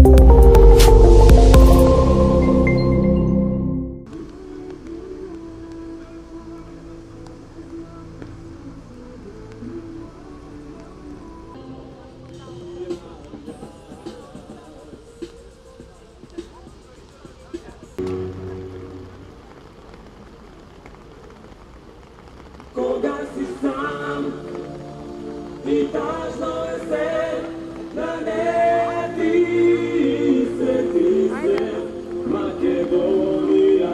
Koga si sam i tažno je sve da ne ti se Makedonija.